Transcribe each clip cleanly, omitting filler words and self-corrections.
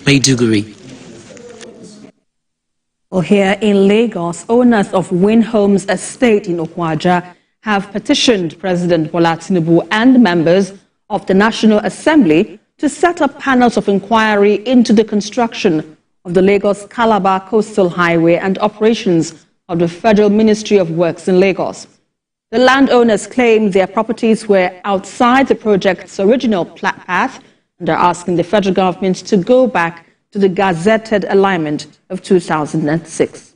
Maiduguri. Well, here in Lagos, owners of Win Homes Estate in Okun Ajah have petitioned President Bola Tinubu and members of the National Assembly to set up panels of inquiry into the construction of the Lagos-Calabar Coastal Highway and operations of the Federal Ministry of Works in Lagos. The landowners claim their properties were outside the project's original path and are asking the federal government to go back to the gazetted alignment of 2006.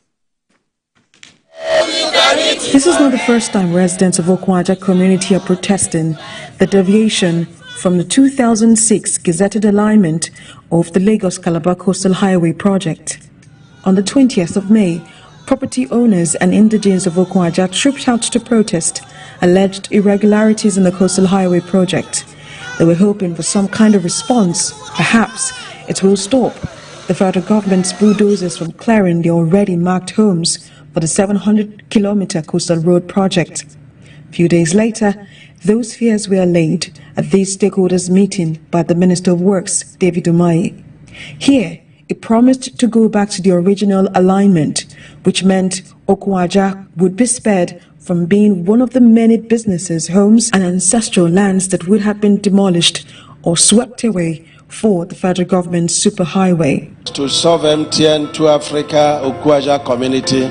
This is not the first time residents of Okun Ajah community are protesting the deviation from the 2006 gazetted alignment of the Lagos-Calabar Coastal Highway project. On the 20th of May, property owners and indigents of Okun Ajah trooped out to protest alleged irregularities in the coastal highway project. They were hoping for some kind of response. Perhaps it will stop the federal government's bulldozers from clearing the already marked homes for the 700-kilometer coastal road project. A few days later, those fears were allayed at this stakeholders meeting by the Minister of Works, David Umahi. Here, he promised to go back to the original alignment, which meant Okun Ajah would be spared from being one of the many businesses, homes and ancestral lands that would have been demolished or swept away for the federal government's superhighway. To solve MTN to Africa Okun Ajah community,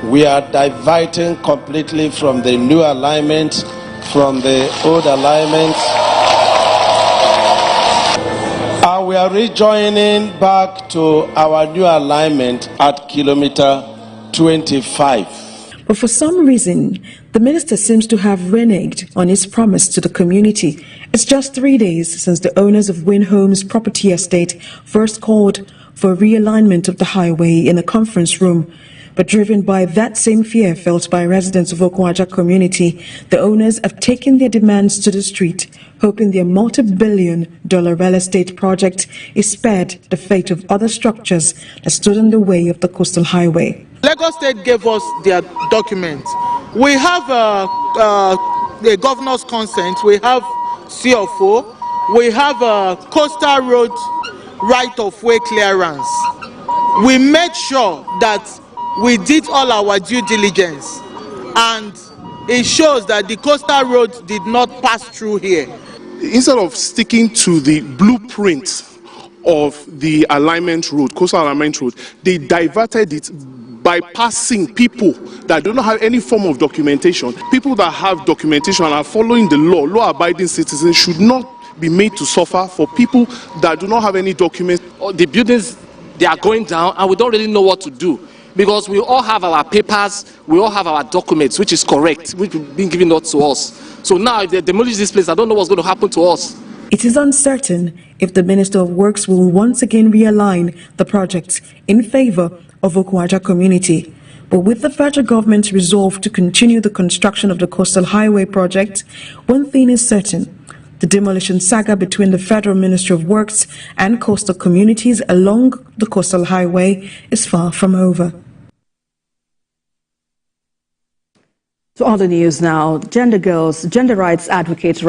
we are diverting completely from the new alignment, from the old alignment. And we are rejoining back to our new alignment at kilometer 25. But for some reason, the minister seems to have reneged on his promise to the community. It's just 3 days since the owners of Win Homes Property Estate first called for realignment of the highway in a conference room. But driven by that same fear felt by residents of Okun Ajah community, the owners have taken their demands to the street, hoping their multi-billion-dollar real estate project is spared the fate of other structures that stood in the way of the coastal highway. Lagos State gave us their documents. We have the governor's consent, we have CFO, we have a coastal road right-of-way clearance. We made sure that we did all our due diligence, and it shows that the coastal road did not pass through here. Instead of sticking to the blueprint of the alignment road, coastal alignment road, they diverted it by passing people that do not have any form of documentation. People that have documentation and are following the law, law-abiding citizens, should not be made to suffer for people that do not have any documents. The buildings, they are going down, and we don't really know what to do, because we all have our papers, we all have our documents, which is correct, which have been given out to us. So now if they demolish this place, I don't know what's going to happen to us. It is uncertain if the Minister of Works will once again realign the project in favor of Okun Ajah community. But with the federal government's resolve to continue the construction of the coastal highway project, one thing is certain: the demolition saga between the Federal Ministry of Works and coastal communities along the coastal highway is far from over. To other news now, gender rights advocates